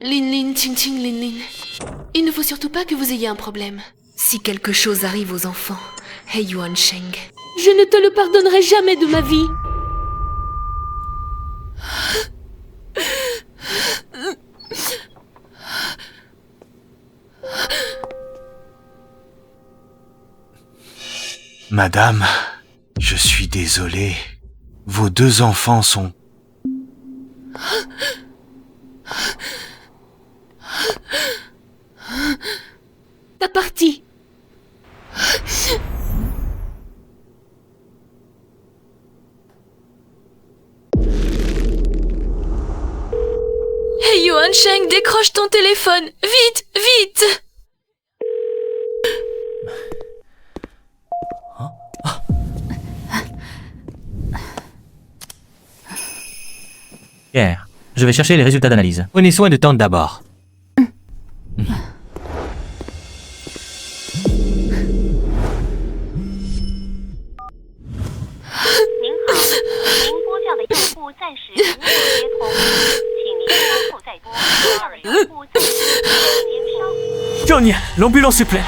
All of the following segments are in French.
Lin Lin, Ching Ching, Lin Lin. Il ne faut surtout pas que vous ayez un problème. Si quelque chose arrive aux enfants, Hei Yuan Sheng, je ne te le pardonnerai jamais de ma vie. Madame, je suis désolé. Vos 2 enfants sont... Ta partie. Hey Yuan Sheng, décroche ton téléphone. Vite, vite. Pierre, je vais chercher les résultats d'analyse. Prenez soin de Tante d'abord. Johnny, l'ambulance est pleine.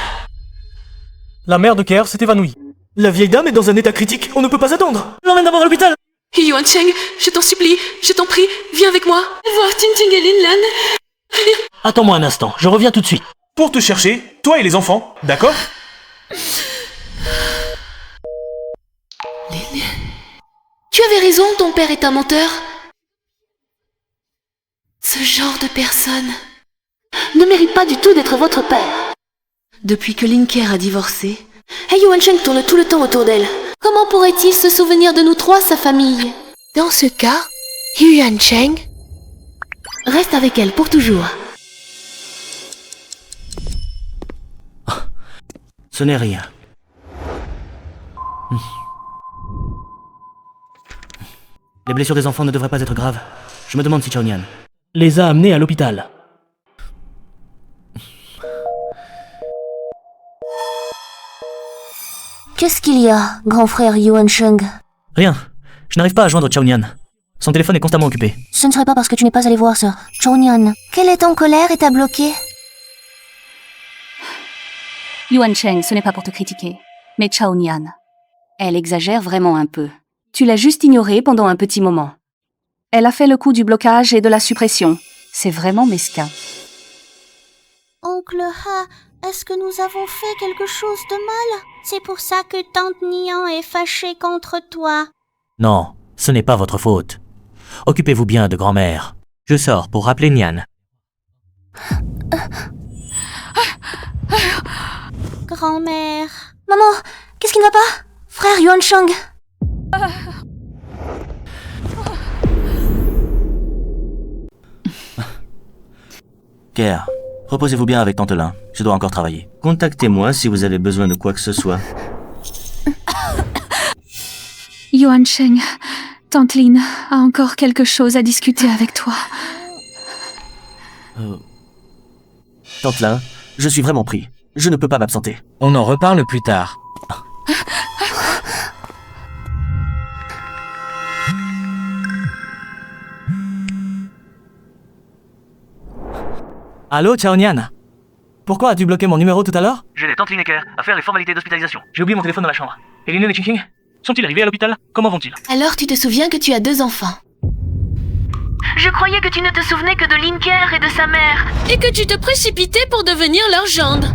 La mère de Kerr s'est évanouie. La vieille dame est dans un état critique, on ne peut pas attendre. L'emmène d'abord à l'hôpital. Hey Yuan Sheng, je t'en supplie, je t'en prie, viens avec moi. Voir Ting Ting et Lin Lan. Attends-moi un instant, je reviens tout de suite. Pour te chercher, toi et les enfants, d'accord? Tu avais raison, ton père est un menteur. Ce genre de personne ne mérite pas du tout d'être votre père. Depuis que Lin Kerr a divorcé, Hei Yuan Sheng tourne tout le temps autour d'elle. Comment pourrait-il se souvenir de nous trois, sa famille? Dans ce cas, Hei Yuan Sheng reste avec elle pour toujours. Ce n'est rien. Les blessures des enfants ne devraient pas être graves. Je me demande si Chao Nian les a amenés à l'hôpital. Qu'est-ce qu'il y a, grand frère Yuan Sheng? Rien. Je n'arrive pas à joindre Chao Nian. Son téléphone est constamment occupé. Ce ne serait pas parce que tu n'es pas allé voir ça. Chao Nian, quelle est en colère et t'a bloqué? Yuan Sheng, ce n'est pas pour te critiquer, mais Chao Nian, elle exagère vraiment un peu. Tu l'as juste ignorée pendant un petit moment. Elle a fait le coup du blocage et de la suppression. C'est vraiment mesquin. Oncle Ha, est-ce que nous avons fait quelque chose de mal? C'est pour ça que Tante Nian est fâchée contre toi. Non, ce n'est pas votre faute. Occupez-vous bien de grand-mère. Je sors pour rappeler Nian. Grand-mère. Maman, qu'est-ce qui ne va pas? Frère Yuan Sheng. Kerr, reposez-vous bien avec Tante Lin. Je dois encore travailler. Contactez-moi si vous avez besoin de quoi que ce soit. Yuan Sheng, Tante Lin a encore quelque chose à discuter avec toi. Tante Lin, je suis vraiment pris. Je ne peux pas m'absenter. On en reparle plus tard. Allô, Chao Nian? Pourquoi as-tu bloqué mon numéro tout à l'heure? J'ai des Tante Lin et Kerr à faire les formalités d'hospitalisation. J'ai oublié mon téléphone dans la chambre. Et Lin Lin et Ching Ching sont-ils arrivés à l'hôpital? Comment vont-ils? Alors tu te souviens que tu as 2 enfants. Je croyais que tu ne te souvenais que de Lin Kerr et de sa mère. Et que tu te précipitais pour devenir leur gendre.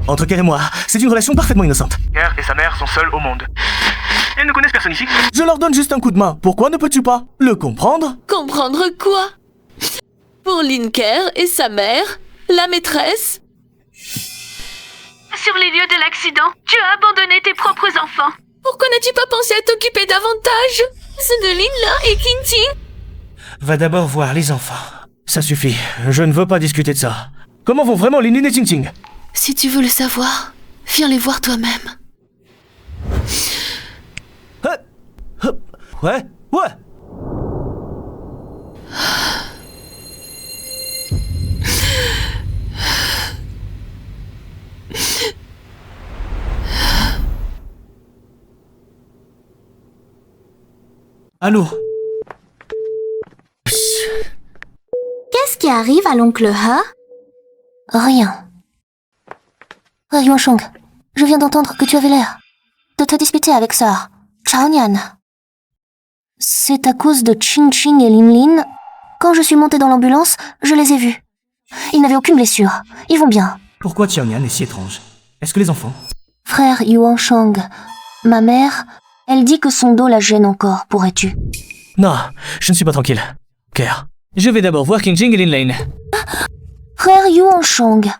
Entre Kerr et moi, c'est une relation parfaitement innocente. Kerr et sa mère sont seuls au monde. Elles ne connaissent personne ici. Je leur donne juste un coup de main. Pourquoi ne peux-tu pas le comprendre? Comprendre quoi? Pour Lin Kerr et sa mère, la maîtresse. Sur les lieux de l'accident, tu as abandonné tes propres enfants. Pourquoi n'as-tu pas pensé à t'occuper davantage de Lin Lan et King Ting? Va d'abord voir les enfants. Ça suffit, je ne veux pas discuter de ça. Comment vont vraiment Lin Lin et Ching Ching? Si tu veux le savoir, viens les voir toi-même. Ouais, ouais. Allô? qui arrive à l'oncle He? Rien. Frère Yuansheng, je viens d'entendre que tu avais l'air de te disputer avec sœur Chao Nian. C'est à cause de Qing Qing et Lin Lin. Quand je suis montée dans l'ambulance, je les ai vus. Ils n'avaient aucune blessure. Ils vont bien. Pourquoi Xiaonian est si étrange? Est-ce que les enfants? Frère Yuansheng, ma mère, elle dit que son dos la gêne encore, pourrais-tu? Non, je ne suis pas tranquille. Claire, je vais d'abord voir Qing Qing et Lin Lin. Frère Yuansheng.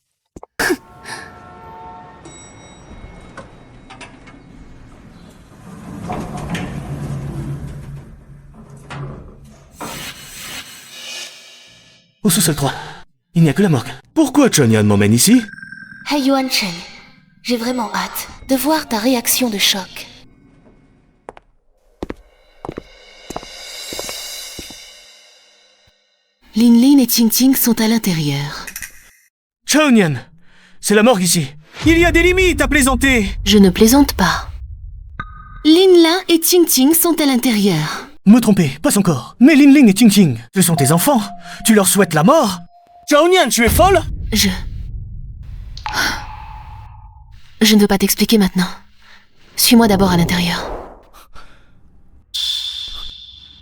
Au sous-sol 3, il n'y a que la morgue. Pourquoi Xiaonian m'emmène ici? Hey Yuansheng, j'ai vraiment hâte de voir ta réaction de choc. Lin Lin et Qing Qing sont à l'intérieur. Xiaonian, c'est la morgue ici. Il y a des limites à plaisanter. Je ne plaisante pas. Lin Lin et Qing Qing sont à l'intérieur. Me tromper, pas encore. Mais Lin Lin et Qing Qing, ce sont tes enfants. Tu leur souhaites la mort? Xiaonian, tu es folle? Je ne veux pas t'expliquer maintenant. Suis-moi d'abord à l'intérieur.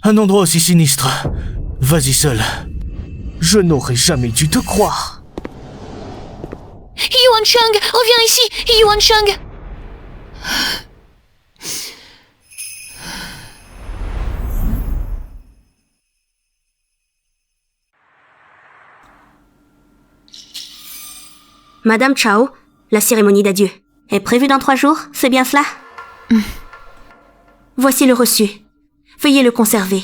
Un endroit aussi sinistre. Vas-y seul. Je n'aurais jamais dû te croire. Yuansheng, reviens ici, Yuansheng. Madame Chao, la cérémonie d'adieu est prévue dans 3 jours, c'est bien cela? Voici le reçu. Veuillez le conserver.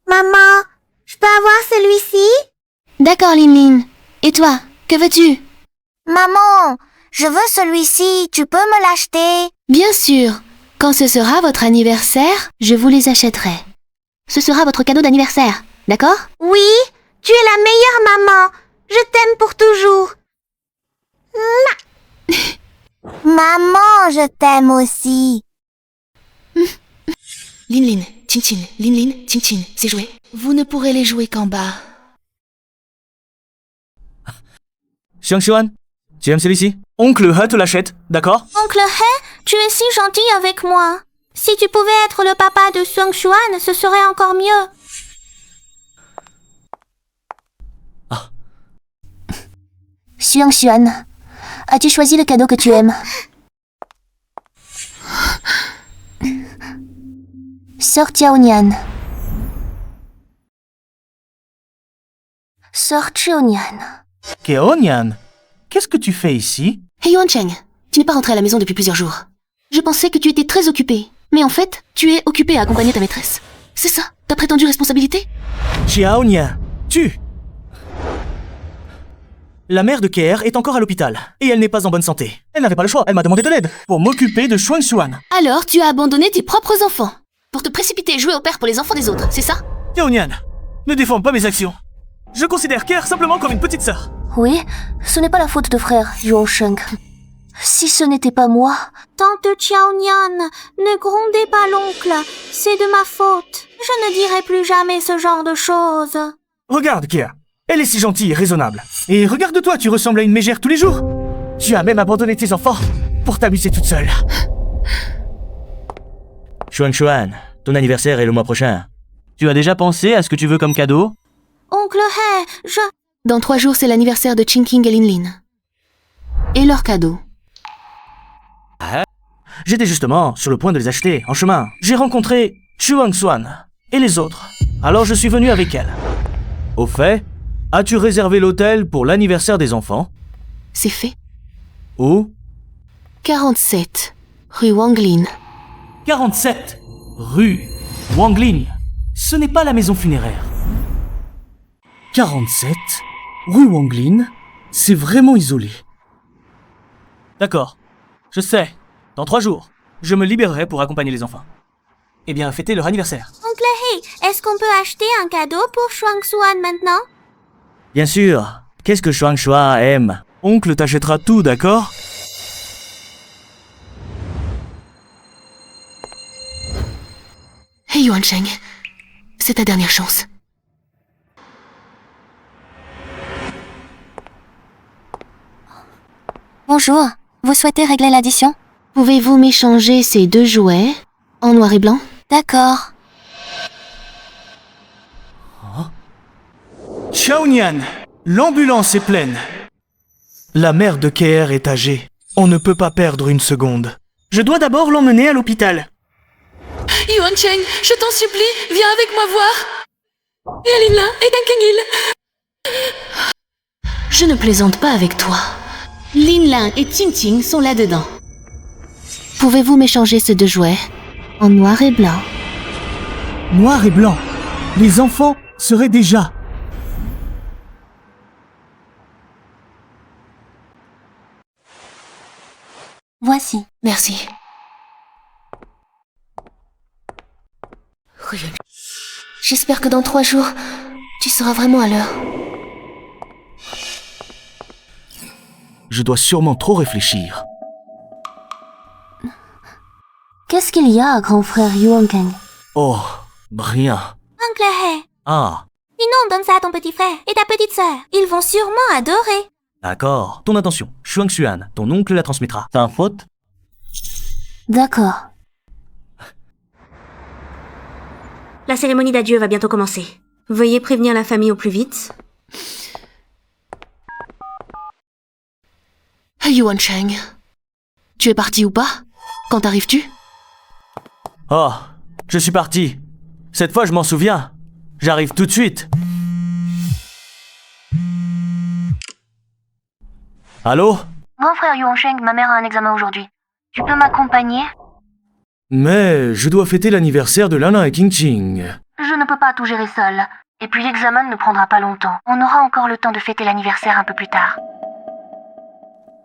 Maman, je peux avoir celui-ci? D'accord, Lin Lin. Et toi, que veux-tu? Maman, je veux celui-ci, tu peux me l'acheter? Bien sûr. Quand ce sera votre anniversaire, je vous les achèterai. Ce sera votre cadeau d'anniversaire, d'accord? Oui, tu es la meilleure maman. Je t'aime pour toujours. Maman, je t'aime aussi. Lin Lin, Qing Qing, Lin Lin, Qing Qing, c'est joué. Vous ne pourrez les jouer qu'en bas. Xiang-Xuan, tu aimes celui-ci? Oncle He te l'achète, d'accord? Oncle He, tu es si gentil avec moi. Si tu pouvais être le papa de Xiang-Xuan, ce serait encore mieux. Xiang-Xuan, as-tu choisi le cadeau que tu aimes? Sœur Xiaonian. Sœur Xiaonian. Xiaonian, qu'est-ce que tu fais ici? Hey Yuansheng, tu n'es pas rentré à la maison depuis plusieurs jours. Je pensais que tu étais très occupé. Mais en fait, tu es occupé à accompagner ta maîtresse. C'est ça, ta prétendue responsabilité? Xiaonian, tu... La mère de Keer est encore à l'hôpital, et elle n'est pas en bonne santé. Elle n'avait pas le choix, elle m'a demandé de l'aide, pour m'occuper de Xuan. Alors tu as abandonné tes propres enfants pour te précipiter et jouer au père pour les enfants des autres, c'est ça? Xiaonian, ne déforme pas mes actions. Je considère Keer simplement comme une petite sœur. Oui, ce n'est pas la faute de frère Yuansheng. Si ce n'était pas moi... Tante Xiaonian, ne grondez pas l'oncle, c'est de ma faute. Je ne dirai plus jamais ce genre de choses. Regarde, Keer, elle est si gentille et raisonnable. Et regarde-toi, tu ressembles à une mégère tous les jours. Tu as même abandonné tes enfants pour t'amuser toute seule. Xuan, ton anniversaire est le mois prochain. Tu as déjà pensé à ce que tu veux comme cadeau? Oncle He, Dans 3 jours, c'est l'anniversaire de Qing Qing et Lin Lin. Et leur cadeau. J'étais justement sur le point de les acheter, en chemin. J'ai rencontré Xuan et les autres. Alors je suis venu avec elle. Au fait, as-tu réservé l'hôtel pour l'anniversaire des enfants? C'est fait. Où? 47, rue Wanglin. 47, rue Wanglin. Ce n'est pas la maison funéraire. 47, rue Wanglin, c'est vraiment isolé. D'accord, je sais. Dans 3 jours, je me libérerai pour accompagner les enfants. Eh bien, fêter leur anniversaire. Oncle He, est-ce qu'on peut acheter un cadeau pour Shuang Xuan maintenant? Bien sûr. Qu'est-ce que Shuang Shua aime? Oncle t'achètera tout, d'accord? Hey Yuan Sheng, c'est ta dernière chance. Bonjour, vous souhaitez régler l'addition? Pouvez-vous m'échanger ces 2 jouets en noir et blanc? D'accord. Xiaonian, l'ambulance est pleine. La mère de Keer est âgée. On ne peut pas perdre une seconde. Je dois d'abord l'emmener à l'hôpital. Yuan Sheng, je t'en supplie, viens avec moi voir. Et Lin et Kang Kang-il. Je ne plaisante pas avec toi. Lin Lin et Ting Ting sont là-dedans. Pouvez-vous m'échanger ces 2 jouets en noir et blanc? Noir et blanc. Les enfants seraient déjà... Voici. Merci. J'espère que dans 3 jours, tu seras vraiment à l'heure. Je dois sûrement trop réfléchir. Qu'est-ce qu'il y a, grand frère Yuan Kang? Oh, rien. Oncle He, Ah, sinon donne ça à ton petit frère et ta petite sœur. Ils vont sûrement adorer. d'accord. Ton intention. Shuang Xuan, ton oncle la transmettra. Sans faute? D'accord. La cérémonie d'adieu va bientôt commencer. Veuillez prévenir la famille au plus vite. Yuan Sheng, tu es parti ou pas? Quand arrives-tu? Oh, je suis parti. Cette fois, je m'en souviens. J'arrive tout de suite. Allô? Grand frère Yuan Sheng, ma mère a un examen aujourd'hui. Tu peux m'accompagner? Mais je dois fêter l'anniversaire de Lana et King Ching. Je ne peux pas tout gérer seule. Et puis l'examen ne prendra pas longtemps. On aura encore le temps de fêter l'anniversaire un peu plus tard.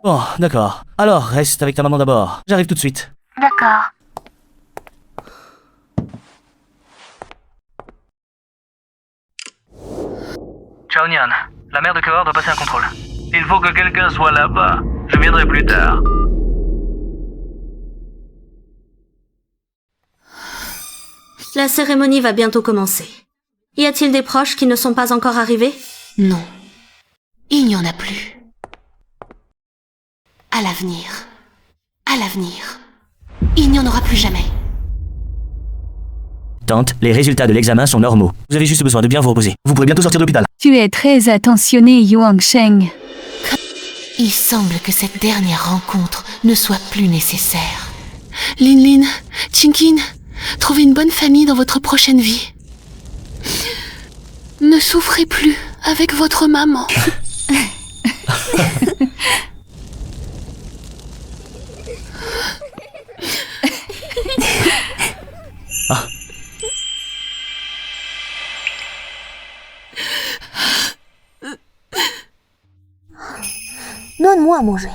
Bon, d'accord. Alors, reste avec ta maman d'abord. J'arrive tout de suite. D'accord. Xiaonian, la mère de Keer doit passer un contrôle. Il faut que quelqu'un soit là-bas. Je viendrai plus tard. La cérémonie va bientôt commencer. Y a-t-il des proches qui ne sont pas encore arrivés? Non. Il n'y en a plus. À l'avenir. À l'avenir. Il n'y en aura plus jamais. Tante, les résultats de l'examen sont normaux. Vous avez juste besoin de bien vous reposer. Vous pourrez bientôt sortir de l'hôpital. Tu es très attentionné, Yuan Sheng. Il semble que cette dernière rencontre ne soit plus nécessaire. Lin Lin, Chinkin, trouvez une bonne famille dans votre prochaine vie. Ne souffrez plus avec votre maman. Donne-moi à manger.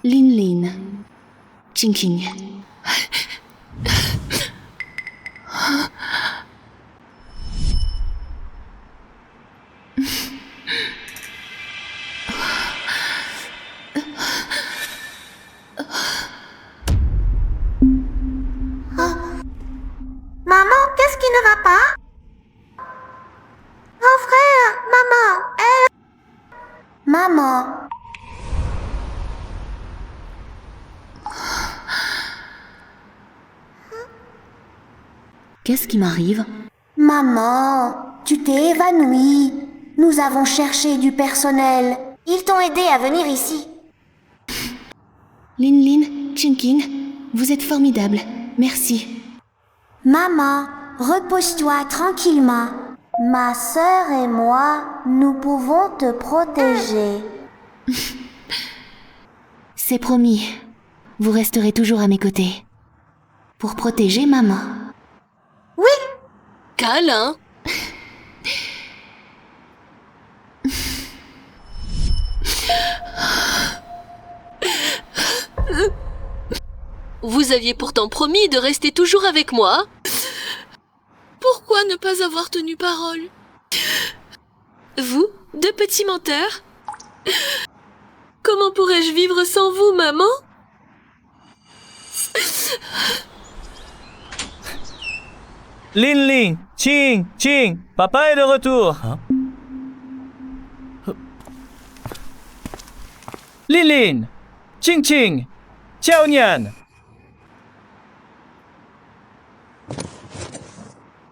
Lin Lin, Chinking. Maman, qu'est-ce qui ne va pas? Grand frère, maman, Maman. Qu'est-ce qui m'arrive? Maman, tu t'es évanouie. Nous avons cherché du personnel. Ils t'ont aidé à venir ici. Lin Lin, Chinkin, vous êtes formidables. Merci. Maman, repose-toi tranquillement. Ma sœur et moi, nous pouvons te protéger. C'est promis. vous resterez toujours à mes côtés. Pour protéger maman. Oui. Câlin. Vous aviez pourtant promis de rester toujours avec moi. Pourquoi ne pas avoir tenu parole? Vous, deux petits menteurs? Comment pourrais-je vivre sans vous, maman? Lin Lin, Ching, Ching, papa est de retour. Lin Lin, Ching Ching, Xiao Nian.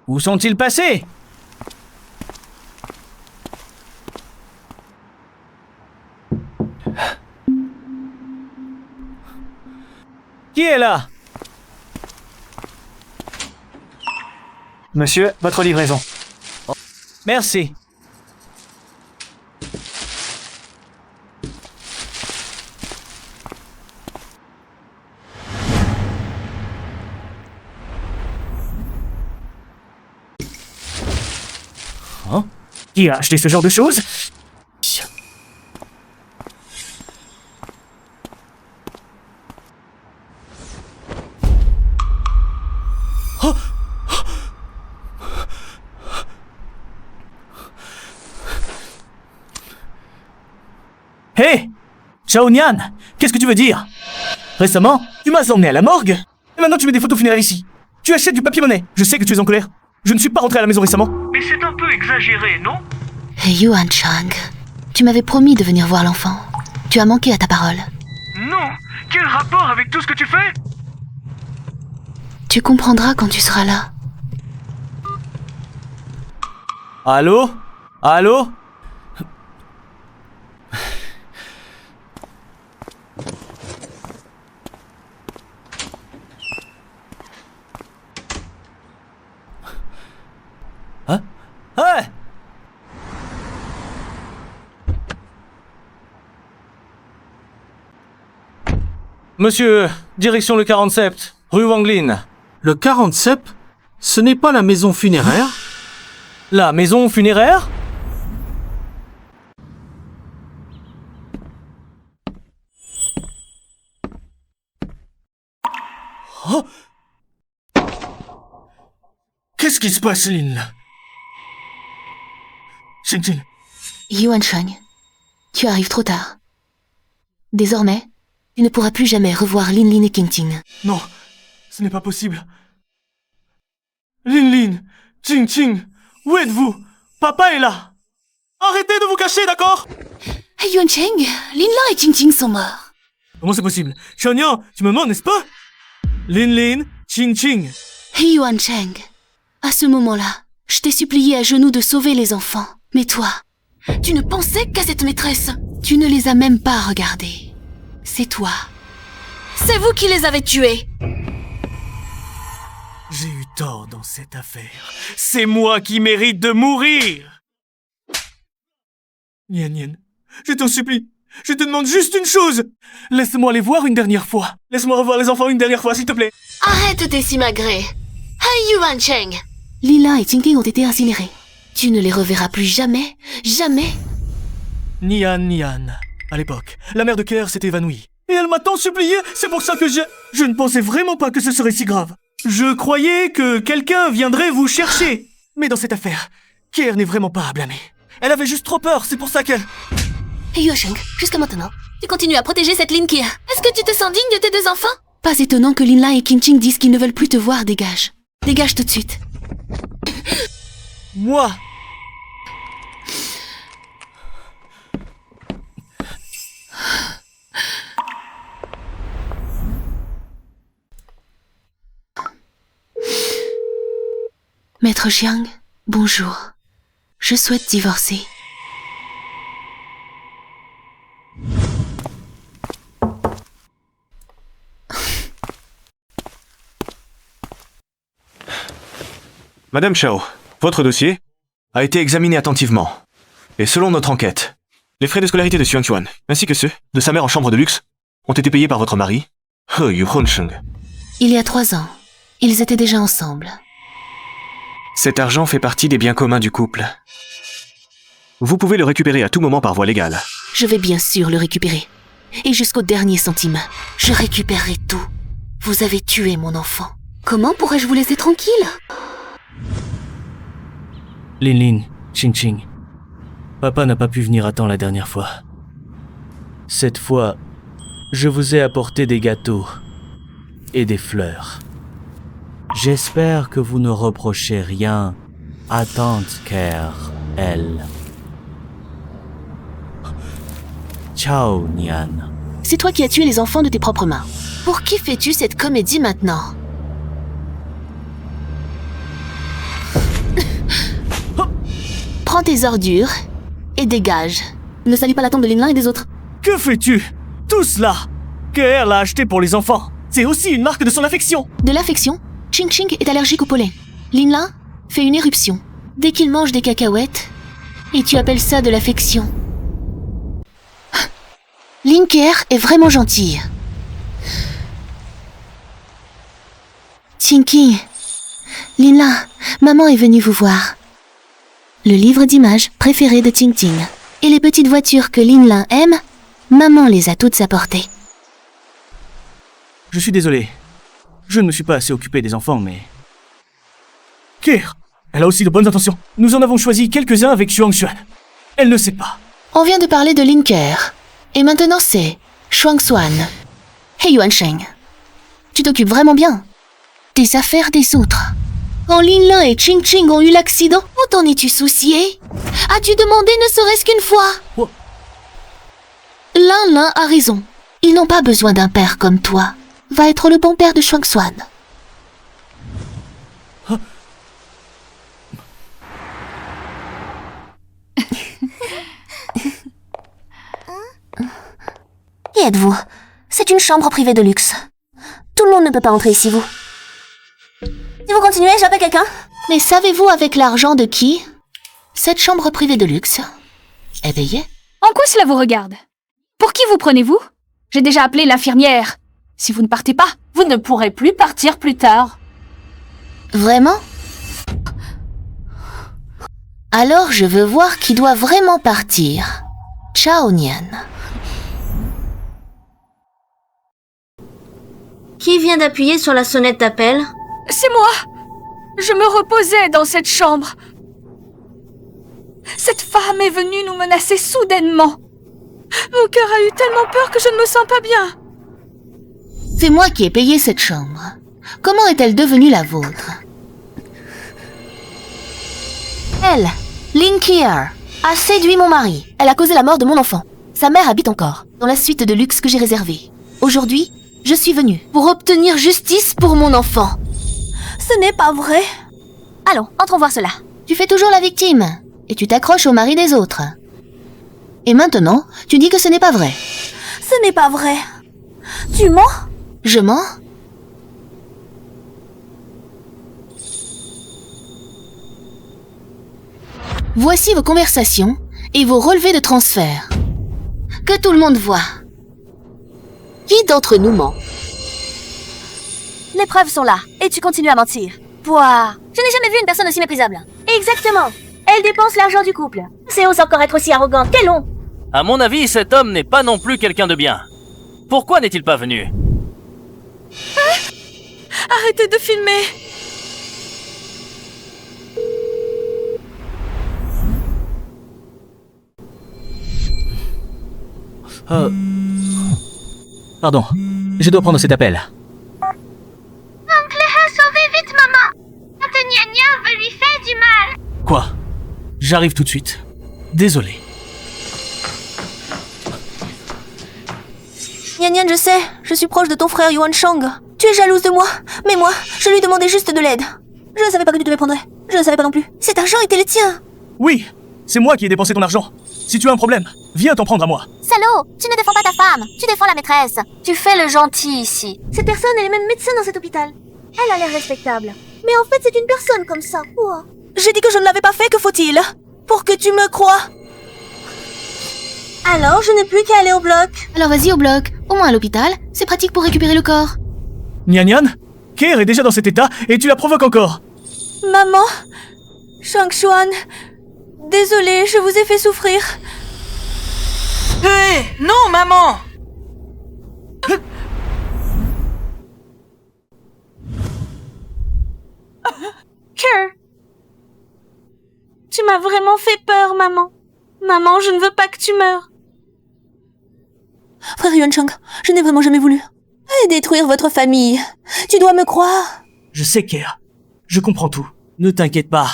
Où sont-ils passés? Qui est là? Monsieur, votre livraison. Merci. Hein? Qui a acheté ce genre de choses? Hé hey, Xiao Nian, qu'est-ce que tu veux dire? Récemment, tu m'as emmené à la morgue, et maintenant tu mets des photos funéraires ici. Tu achètes du papier-monnaie. Je sais que tu es en colère. Je ne suis pas rentré à la maison récemment. Mais c'est un peu exagéré, non? Yuan Chang, tu m'avais promis de venir voir l'enfant. Tu as manqué à ta parole. Non. Quel rapport avec tout ce que tu fais? Tu comprendras quand tu seras là. Allô? Allô? Hein? Hey! Monsieur, direction le 47, rue Wanglin. Le 47? Ce n'est pas la maison funéraire? La maison funéraire? Oh! Qu'est-ce qui se passe, Lin? Xing. Yuan Chang, tu arrives trop tard. Désormais, tu ne pourras plus jamais revoir Lin Lin et King Ting. Non, ce n'est pas possible. Lin, Ching, où êtes-vous? Papa est là. Arrêtez de vous cacher, d'accord? Hey Yuan Chang, Lin Lin et King Ting sont morts. Comment c'est possible? Xiaonian, tu me mens, n'est-ce pas? Lin, Ching. Hey Yuan Chang, à ce moment-là, je t'ai supplié à genoux de sauver les enfants. Mais toi, tu ne pensais qu'à cette maîtresse. Tu ne les as même pas regardés. C'est toi. C'est vous qui les avez tués. J'ai eu tort dans cette affaire. C'est moi qui mérite de mourir. Nian, je t'en supplie. Je te demande juste une chose. Laisse-moi les voir une dernière fois. Laisse-moi revoir les enfants une dernière fois, s'il te plaît. Arrête tes simagrées. Hey Yuan Chang. Lila et Tingking ont été incinérés. Tu ne les reverras plus jamais, jamais. Nian. À l'époque, la mère de Kerr s'est évanouie. Et elle m'a tant supplié, c'est pour ça que je ne pensais vraiment pas que ce serait si grave. Je croyais que quelqu'un viendrait vous chercher. Mais dans cette affaire, Kerr n'est vraiment pas à blâmer. Elle avait juste trop peur, c'est pour ça qu'elle... Hey Yuan Chang, jusqu'à maintenant, tu continues à protéger cette Lin Kia. Est-ce que tu te sens digne de tes deux enfants? Pas étonnant que Lin Lai et King Ching disent qu'ils ne veulent plus te voir, dégage. Dégage tout de suite. Moi? Maître Jiang, bonjour. Je souhaite divorcer. Madame Chao, votre dossier a été examiné attentivement. Et selon notre enquête, les frais de scolarité de Xuan Xuan, ainsi que ceux de sa mère en chambre de luxe, ont été payés par votre mari Yu Honsheng. Il y a 3 ans, ils étaient déjà ensemble. Cet argent fait partie des biens communs du couple. Vous pouvez le récupérer à tout moment par voie légale. Je vais bien sûr le récupérer. Et jusqu'au dernier centime, je récupérerai tout. Vous avez tué mon enfant. Comment pourrais-je vous laisser tranquille? Lin Lin, Ching Ching. Papa n'a pas pu venir à temps la dernière fois. Cette fois, je vous ai apporté des gâteaux et des fleurs. J'espère que vous ne reprochez rien à Tante Claire, elle. Ciao, Nian. C'est toi qui as tué les enfants de tes propres mains. Pour qui fais-tu cette comédie maintenant? Prends tes ordures et dégage. Ne salis pas la tombe de Linlin et des autres. Que fais-tu? Tout cela Claire l'a acheté pour les enfants. C'est aussi une marque de son affection. De l'affection? Ching Ching est allergique au pollen. Linlin fait une éruption dès qu'il mange des cacahuètes. Et tu appelles ça de l'affection? Linker est vraiment gentille. Tinky, Linlin, maman est venue vous voir. Le livre d'images préféré de Ting Ting. Et les petites voitures que Linlin aime, maman les a toutes apportées. Je suis désolé. Je ne me suis pas assez occupé des enfants, mais... Claire, elle a aussi de bonnes intentions. Nous en avons choisi quelques-uns avec Xuan Xuan. Elle ne sait pas. On vient de parler de Linker. Et maintenant c'est Xuan Xuan. Hey Yuan Sheng, tu t'occupes vraiment bien des affaires des autres. Quand Linlin et Ching Ching ont eu l'accident, où t'en es-tu soucié? As-tu demandé ne serait-ce qu'une fois? Oh. Linlin a raison. Ils n'ont pas besoin d'un père comme toi. Va être le bon père de Xuan Xuan. Huh? Qui êtes-vous? C'est une chambre privée de luxe. Tout le monde ne peut pas entrer ici, vous. Si vous continuez, j'appelle quelqu'un. Mais savez-vous avec l'argent de qui cette chambre privée de luxe est payée? En quoi cela vous regarde? Pour qui vous prenez-vous? J'ai déjà appelé l'infirmière. Si vous ne partez pas, vous ne pourrez plus partir plus tard. Vraiment? Alors je veux voir qui doit vraiment partir. Ciao, Nian. Qui vient d'appuyer sur la sonnette d'appel? C'est moi! Je me reposais dans cette chambre. Cette femme est venue nous menacer soudainement. Mon cœur a eu tellement peur que je ne me sens pas bien. C'est moi qui ai payé cette chambre. Comment est-elle devenue la vôtre? Elle, Linker, a séduit mon mari. Elle a causé la mort de mon enfant. Sa mère habite encore, dans la suite de luxe que j'ai réservée. Aujourd'hui, je suis venue pour obtenir justice pour mon enfant. Ce n'est pas vrai. Allons, entrons voir cela. Tu fais toujours la victime, et tu t'accroches au mari des autres. Et maintenant, tu dis que ce n'est pas vrai. Ce n'est pas vrai. Tu mens? Je mens? Voici vos conversations et vos relevés de transfert. Que tout le monde voit. Qui d'entre nous ment? Les preuves sont là, et tu continues à mentir. Pouah, je n'ai jamais vu une personne aussi méprisable. Exactement. Elle dépense l'argent du couple. C'est ose encore être aussi arrogante. Quel long. À mon avis, cet homme n'est pas non plus quelqu'un de bien. Pourquoi n'est-il pas venu? Arrêtez de filmer. Pardon, je dois prendre cet appel. Oncle a sauvé vite maman. Tante Nia veut lui faire du mal. Quoi? J'arrive tout de suite. Désolé. Nian, je sais, je suis proche de ton frère Yuan Sheng. Tu es jalouse de moi, mais moi, je lui demandais juste de l'aide. Je ne savais pas que tu te méprendrais. Je ne savais pas non plus. Cet argent était le tien. Oui, c'est moi qui ai dépensé ton argent. Si tu as un problème, viens t'en prendre à moi. Salaud, tu ne défends pas ta femme, tu défends la maîtresse. Tu fais le gentil ici. Cette personne est même médecin dans cet hôpital. Elle a l'air respectable. Mais en fait, c'est une personne comme ça. Quoi? J'ai dit que je ne l'avais pas fait, que faut-il? Pour que tu me crois. Alors, je n'ai plus qu'à aller au bloc. Alors vas-y au bloc, au moins à l'hôpital, c'est pratique pour récupérer le corps. Nian Nian, Keir est déjà dans cet état et tu la provoques encore. Maman, Shangshuan, désolée, je vous ai fait souffrir. Hé, non, maman! Keir, tu m'as vraiment fait peur, maman. Maman, je ne veux pas que tu meurs. Frère Yuancheng, je n'ai vraiment jamais voulu détruire votre famille. Tu dois me croire. Je sais, Keir. Je comprends tout. Ne t'inquiète pas.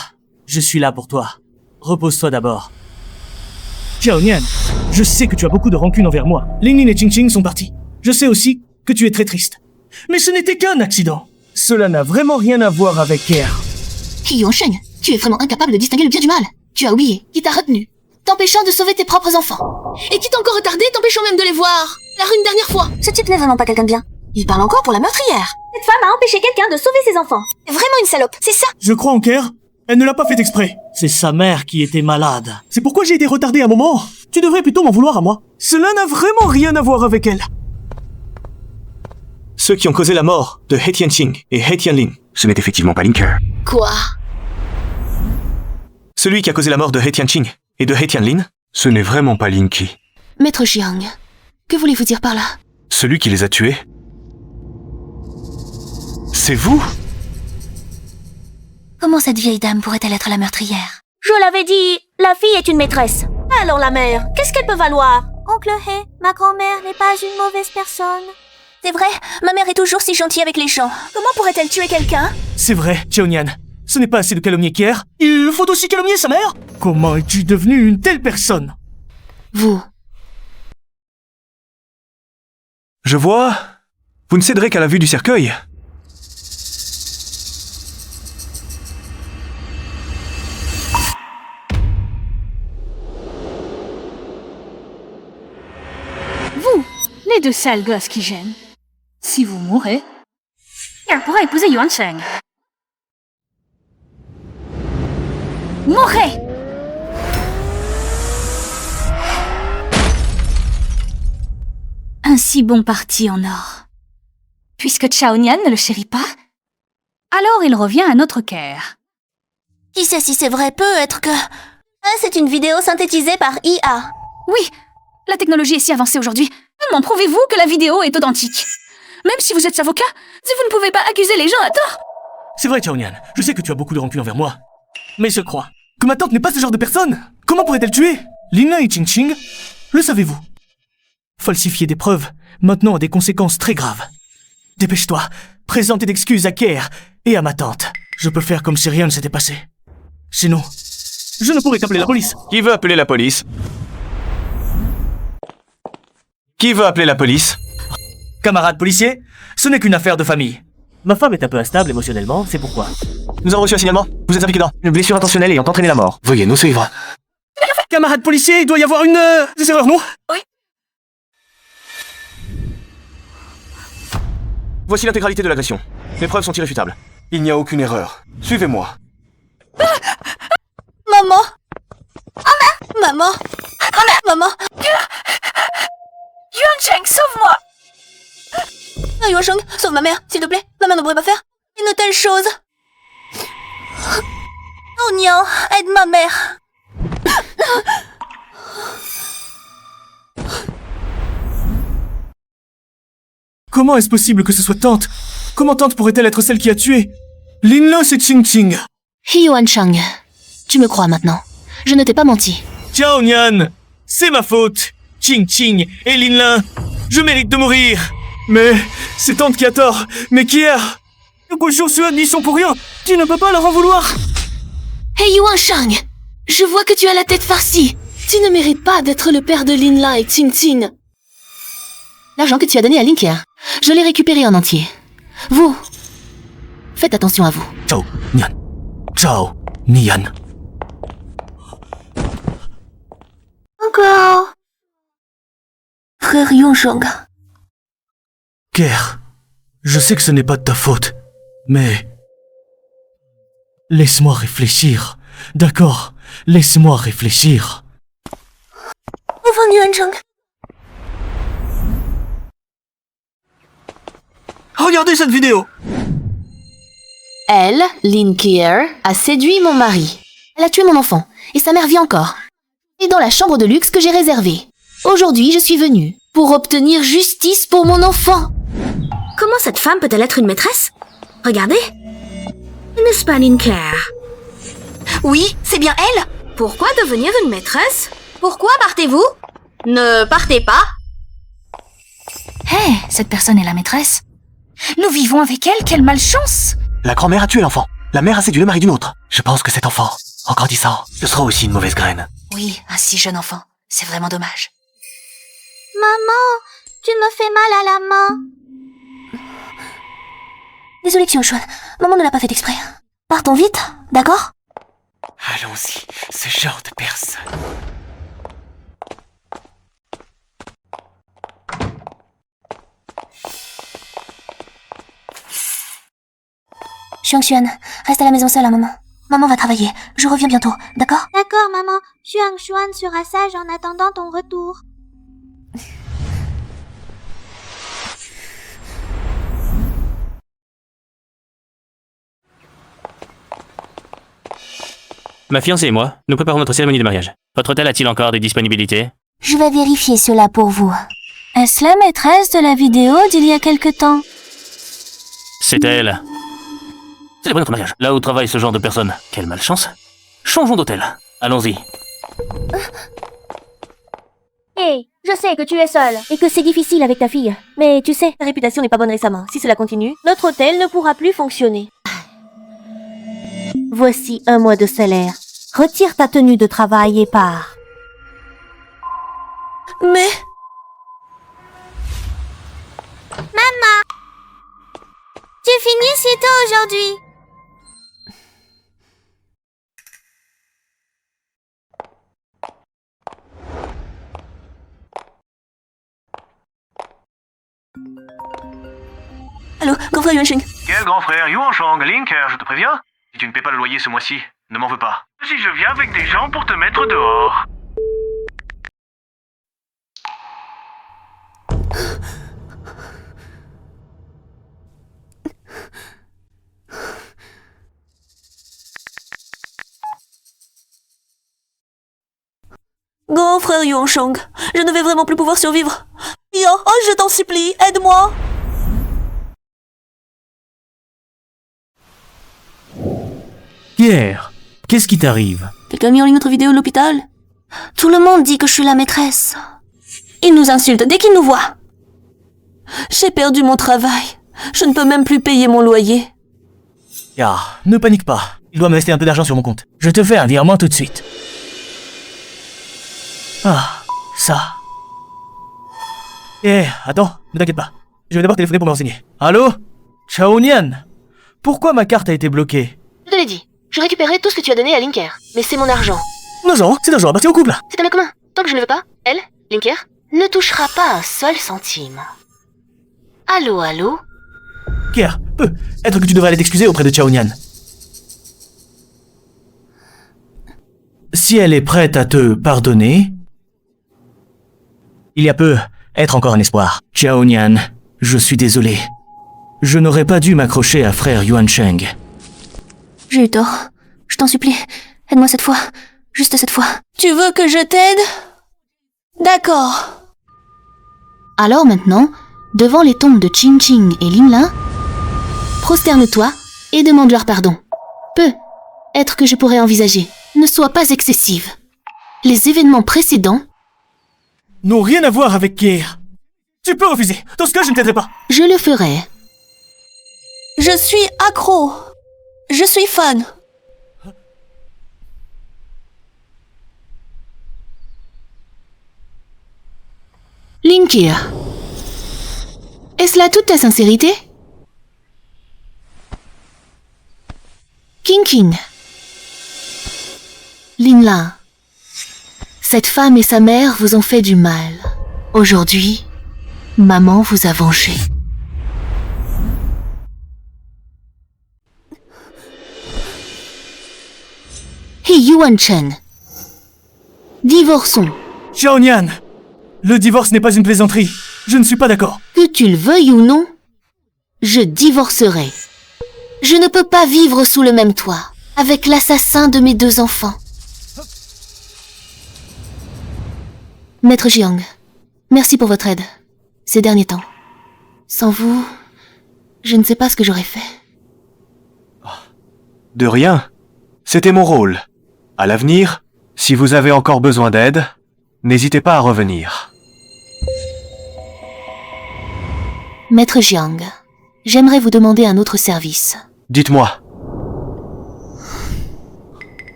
Je suis là pour toi. Repose-toi d'abord. Xiao Nian, je sais que tu as beaucoup de rancune envers moi. Ling Ling et Qing Qing sont partis. Je sais aussi que tu es très triste. Mais ce n'était qu'un accident. Cela n'a vraiment rien à voir avec Keir. Yuancheng, tu es vraiment incapable de distinguer le bien du mal. Tu as oublié qui t'a retenu, t'empêchant de sauver tes propres enfants. Et qui t'a encore retardé, t'empêchant même de les voir. Une dernière fois. Ce type n'est vraiment pas quelqu'un de bien. Il parle encore pour la meurtrière. Cette femme a empêché quelqu'un de sauver ses enfants. C'est vraiment une salope, c'est ça. Je crois en Keir. Elle ne l'a pas fait exprès. C'est sa mère qui était malade. C'est pourquoi j'ai été retardé un moment. Tu devrais plutôt m'en vouloir à moi. Cela n'a vraiment rien à voir avec elle. Ceux qui ont causé la mort de He Tianqing et He Tianlin, ce n'est effectivement pas Lin Ke. Quoi? Celui qui a causé la mort de He Tianqing et de He Tianlin, ce n'est vraiment pas Lin Ke. Maître Xiang, que voulez-vous dire par là? Celui qui les a tués, c'est vous? Comment cette vieille dame pourrait-elle être la meurtrière? Je l'avais dit, la fille est une maîtresse. Alors la mère, qu'est-ce qu'elle peut valoir? Oncle He, ma grand-mère n'est pas une mauvaise personne. C'est vrai, ma mère est toujours si gentille avec les gens. Comment pourrait-elle tuer quelqu'un? C'est vrai, Xiao Nian. Ce n'est pas assez de calomnier Keir, il faut aussi calomnier sa mère. Comment es-tu devenu une telle personne? Vous. Je vois. Vous ne céderez qu'à la vue du cercueil. Vous, les deux sales gosses qui gênent. Si vous mourrez, elle pourra épouser Yuancheng. Mourrez! Un si bon parti en or. Puisque Xiao Nian ne le chérit pas, alors il revient à notre Keir. Qui sait si c'est vrai, peut être que... Ah, c'est une vidéo synthétisée par IA. Oui, la technologie est si avancée aujourd'hui. Comment prouvez-vous que la vidéo est authentique? Même si vous êtes avocat, si vous ne pouvez pas accuser les gens à tort. C'est vrai, Xiao Nian, je sais que tu as beaucoup de rancune envers moi. Mais je crois que ma tante n'est pas ce genre de personne. Comment pourrait-elle tuer Lin Lin et Qing Qing? Le savez-vous? Falsifier des preuves, maintenant a des conséquences très graves. Dépêche-toi, présente tes excuses à Keir et à ma tante. Je peux faire comme si rien ne s'était passé. Sinon, je ne pourrais qu'appeler la police. Qui veut appeler la police? Qui veut appeler la police? Camarade policier, ce n'est qu'une affaire de famille. Ma femme est un peu instable émotionnellement, c'est pourquoi. Nous avons reçu un signalement. Vous êtes impliqué dans une blessure intentionnelle ayant entraîné la mort. Veuillez nous suivre. Camarade policier, il doit y avoir des erreurs, non? Oui. Voici l'intégralité de l'agression. Les preuves sont irréfutables. Il n'y a aucune erreur. Suivez-moi. Maman! Maman! Maman! Yuancheng, sauve-moi! Ah, Yuancheng, sauve ma mère, s'il te plaît. Ma mère ne pourrait pas faire une telle chose. Oh Nian, aide ma mère. Comment est-ce possible que ce soit tante? Comment tante pourrait-elle être celle qui a tué? Lin Lin, c'est Qing Qing. Yuancheng, tu me crois maintenant. Je ne t'ai pas menti. Xiao Nian, c'est ma faute. Qing Qing et Lin Lin, je mérite de mourir. Mais c'est tante qui a tort. Mais Keir, Guo n'y sont pour rien. Tu ne peux pas leur en vouloir. Hey Yuancheng, je vois que tu as la tête farcie. Tu ne mérites pas d'être le père de Lin Lin et Qing Qing. L'argent que tu as donné à Lin Ke, je l'ai récupéré en entier. Vous, faites attention à vous. Ciao, Nian. Ciao, Nian. Encore. Frère Yuancheng. Keir, je sais que ce n'est pas de ta faute, mais... Laisse-moi réfléchir. D'accord, laisse-moi réfléchir. Vous avant Yuan Cheng. Regardez cette vidéo. Elle, Lin Keer, a séduit mon mari. Elle a tué mon enfant, et sa mère vit encore. Et dans la chambre de luxe que j'ai réservée. Aujourd'hui, je suis venue pour obtenir justice pour mon enfant. Comment cette femme peut-elle être une maîtresse? Regardez. N'est-ce pas Lin Keer? Oui, c'est bien elle. Pourquoi devenir une maîtresse? Pourquoi partez-vous? Ne partez pas. Hé, cette personne est la maîtresse. Nous vivons avec elle, quelle malchance! La grand-mère a tué l'enfant. La mère a séduit le mari d'une autre. Je pense que cet enfant, en grandissant, ce sera aussi une mauvaise graine. Oui, un si jeune enfant. C'est vraiment dommage. Maman, tu me fais mal à la main. Désolée, Xiaoshuan. Maman ne l'a pas fait exprès. Partons vite, d'accord? Allons-y, ce genre de personne. Xiaoshuan, reste à la maison seule un moment. Maman va travailler. Je reviens bientôt, d'accord? D'accord, maman. Xiangshuan sera sage en attendant ton retour. Ma fiancée et moi, nous préparons notre cérémonie de mariage. Votre hôtel a-t-il encore des disponibilités? Je vais vérifier cela pour vous. Est-ce la maîtresse de la vidéo d'il y a quelque temps? C'est elle. Célébrez notre mariage. Là où travaille ce genre de personnes. Quelle malchance. Changeons d'hôtel. Allons-y. Hé, je sais que tu es seule et que c'est difficile avec ta fille. Mais tu sais, ta réputation n'est pas bonne récemment. Si cela continue, notre hôtel ne pourra plus fonctionner. Voici 1 mois de salaire. Retire ta tenue de travail et pars. Mais... Maman, tu finis si tôt aujourd'hui. Allô, grand frère Yuan Cheng. Quel grand frère Yuan Cheng, Lin Keer, je te préviens. Si tu ne paies pas le loyer ce mois-ci, ne m'en veux pas. Si je viens avec des gens pour te mettre dehors. Grand frère Yuan Cheng, je ne vais vraiment plus pouvoir survivre. Yo, oh, je t'en supplie, aide-moi. Pierre, qu'est-ce qui t'arrive? Quelqu'un a mis en ligne notre vidéo de l'hôpital? Tout le monde dit que je suis la maîtresse. Ils nous insultent dès qu'ils nous voient. J'ai perdu mon travail. Je ne peux même plus payer mon loyer. Ah, ne panique pas. Il doit me rester un peu d'argent sur mon compte. Je te fais un virement tout de suite. Ah, ça. Attends, ne t'inquiète pas. Je vais d'abord téléphoner pour me renseigner. Allô? Chao Nian? Pourquoi ma carte a été bloquée? Je te l'ai dit. Je récupérerai tout ce que tu as donné à Lin Keer. Mais c'est mon argent. Non, cet argent appartient au couple. C'est un bien commun. Tant que je ne le veux pas, elle, Lin Keer, ne touchera pas un seul centime. Allô, allô? Pierre, peut-être que tu devrais aller t'excuser auprès de Chao Nian. Si elle est prête à te pardonner... Il y a peu, être encore un espoir. Chao Nian, je suis désolé. Je n'aurais pas dû m'accrocher à frère Yuan Cheng. J'ai eu tort. Je t'en supplie. Aide-moi cette fois. Juste cette fois. Tu veux que je t'aide? D'accord. Alors maintenant, devant les tombes de Qing Qing et Lin Lin, prosterne-toi et demande-leur pardon. Peut-être que je pourrais envisager. Ne sois pas excessive. Les événements précédents n'ont rien à voir avec Keer. Tu peux refuser. Dans ce cas, je ne t'aiderai pas. Je le ferai. Je suis accro. Je suis fan. Lin Keer. Est-ce là toute ta sincérité? Qing Qing. Lin Lin. Cette femme et sa mère vous ont fait du mal. Aujourd'hui, maman vous a vengé. Yuan Chen. Divorçons. Chao Nian, Le divorce n'est pas une plaisanterie. Je ne suis pas d'accord. Que tu le veuilles ou non, je divorcerai. Je ne peux pas vivre sous le même toit avec l'assassin de mes 2 enfants. Maître Jiang, merci pour votre aide ces derniers temps. Sans vous, je ne sais pas ce que j'aurais fait. De rien. C'était mon rôle. À l'avenir, si vous avez encore besoin d'aide, n'hésitez pas à revenir. Maître Jiang, j'aimerais vous demander un autre service. Dites-moi.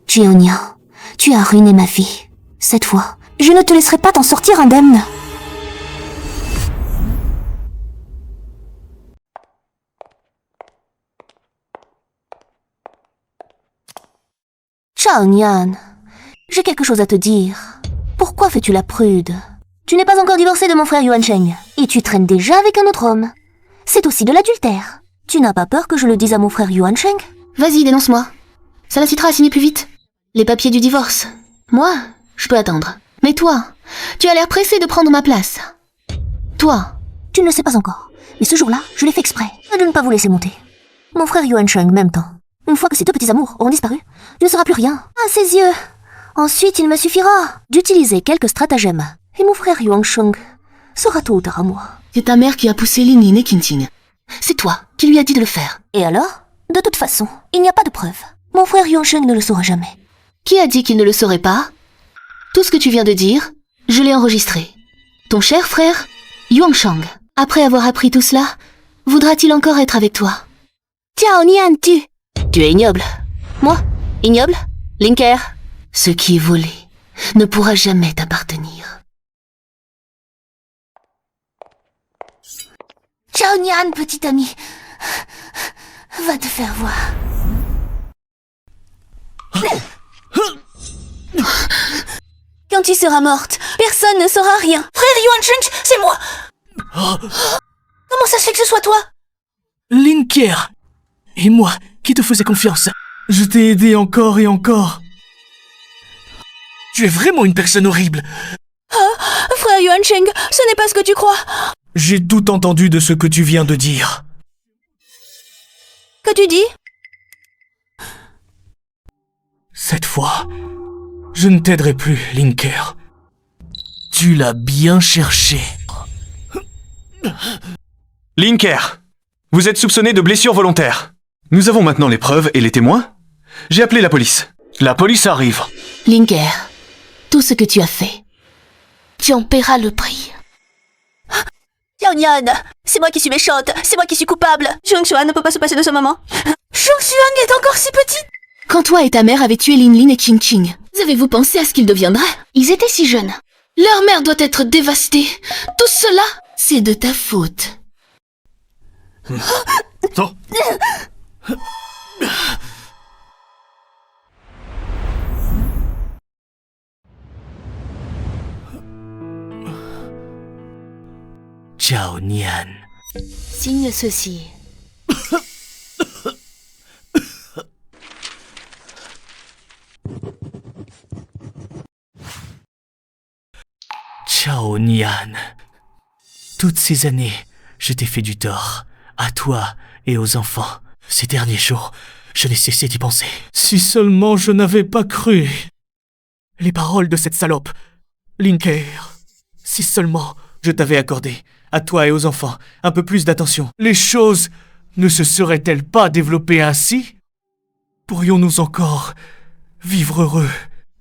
Jiang, tu as ruiné ma vie. Cette fois, je ne te laisserai pas t'en sortir indemne. Chao Nian, j'ai quelque chose à te dire. Pourquoi fais-tu la prude? Tu n'es pas encore divorcée de mon frère Yuan Cheng, et tu traînes déjà avec un autre homme. C'est aussi de l'adultère. Tu n'as pas peur que je le dise à mon frère Yuan Cheng? Vas-y, dénonce-moi. Ça l'incitera à signer plus vite. Les papiers du divorce. Moi, je peux attendre. Mais toi, tu as l'air pressé de prendre ma place. Toi. Tu ne le sais pas encore, mais ce jour-là, je l'ai fait exprès, de ne pas vous laisser monter. Mon frère Yuan Cheng, même temps. Une fois que ces 2 petits amours auront disparu, il ne sera plus rien à ses yeux. Ensuite, il me suffira d'utiliser quelques stratagèmes, et mon frère Yuan Cheng sera tôt ou tard à moi. C'est ta mère qui a poussé Lin Yin et Qingqing. C'est toi qui lui as dit de le faire. Et alors? De toute façon, il n'y a pas de preuve. Mon frère Yuan Cheng ne le saura jamais. Qui a dit qu'il ne le saurait pas? Tout ce que tu viens de dire, je l'ai enregistré. Ton cher frère, Yuan Shang, après avoir appris tout cela, voudra-t-il encore être avec toi? Chao Nian, Tu es ignoble. Moi, ignoble? Linker, ce qui est volé ne pourra jamais t'appartenir. Chao Nian, petit ami. Va te faire voir. Quand tu seras morte, personne ne saura rien. Frère Yuan Cheng, c'est moi. Comment ça se fait que ce soit toi? Linker. Et moi, qui te faisais confiance. Je t'ai aidé encore et encore. Tu es vraiment une personne horrible. Frère Yuan Cheng, ce n'est pas ce que tu crois. J'ai tout entendu de ce que tu viens de dire. Que tu dis? Cette fois, je ne t'aiderai plus, Linker. Tu l'as bien cherché. Linker, vous êtes soupçonné de blessure volontaire. Nous avons maintenant les preuves et les témoins. J'ai appelé la police. La police arrive. Linker, tout ce que tu as fait, tu en paieras le prix. Yao Nian, c'est moi qui suis méchante, c'est moi qui suis coupable. Zhong Xuan ne peut pas se passer de ce moment. Zhong Xuan est encore si petit. Quand toi et ta mère avez tué Lin Lin et Qingqing, avez-vous pensé à ce qu'ils deviendraient? Ils étaient si jeunes. Leur mère doit être dévastée. Tout cela, c'est de ta faute. Non. Chao Nian. Signe ceci. Chao Nian. Toutes ces années, je t'ai fait du tort. À toi et aux enfants. Ces derniers jours, je n'ai cessé d'y penser. Si seulement je n'avais pas cru les paroles de cette salope. Linker, si seulement je t'avais accordé, à toi et aux enfants, un peu plus d'attention, les choses ne se seraient-elles pas développées ainsi? Pourrions-nous encore vivre heureux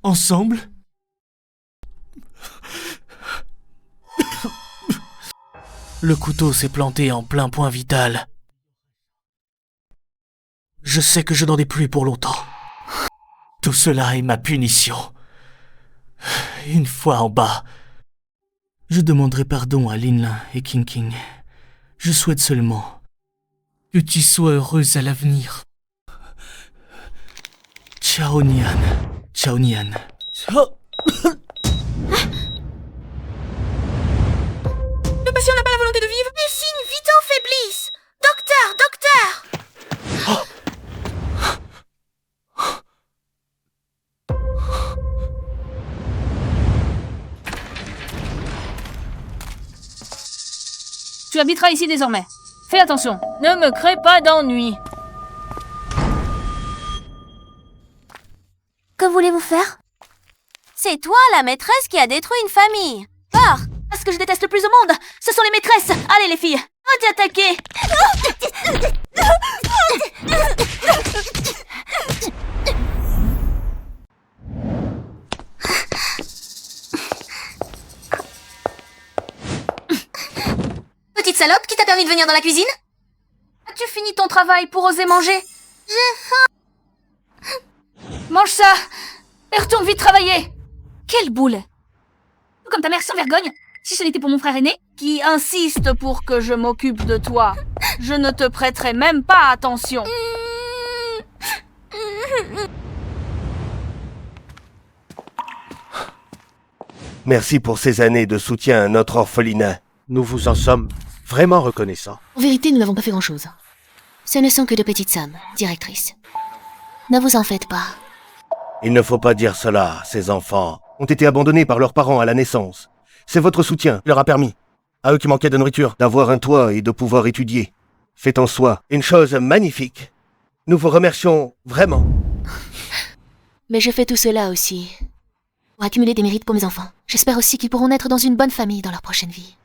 ensemble? Le couteau s'est planté en plein point vital. Je sais que je n'en ai plus pour longtemps. Tout cela est ma punition. Une fois en bas, je demanderai pardon à Lin Lin et Qingqing. Je souhaite seulement que tu sois heureuse à l'avenir. Chao Nian. Chao Nian. Le patient n'a pas la volonté de vivre. Les signes vitaux faiblissent. Docteur, docteur. Tu habiteras ici désormais. Fais attention, ne me crée pas d'ennui. Que voulez-vous faire? C'est toi, la maîtresse, qui a détruit une famille. Pars! Ce que je déteste le plus au monde, ce sont les maîtresses. Allez, les filles, on t'y attaquer. Petite salope, qui t'a permis de venir dans la cuisine? As-tu fini ton travail pour oser manger? J'ai faim. Mange ça et retourne vite travailler. Quelle boule! Comme ta mère sans vergogne. Si ce n'était pour mon frère aîné, qui insiste pour que je m'occupe de toi, je ne te prêterai même pas attention. Merci pour ces années de soutien à notre orphelinat. Nous vous en sommes vraiment reconnaissants. En vérité, nous n'avons pas fait grand-chose. Ce ne sont que de petites sommes, directrice. Ne vous en faites pas. Il ne faut pas dire cela. Ces enfants ont été abandonnés par leurs parents à la naissance. C'est votre soutien qui leur a permis, à eux qui manquaient de nourriture, d'avoir un toit et de pouvoir étudier. C'est en soi une chose magnifique. Nous vous remercions vraiment. Mais je fais tout cela aussi pour accumuler des mérites pour mes enfants. J'espère aussi qu'ils pourront naître dans une bonne famille dans leur prochaine vie.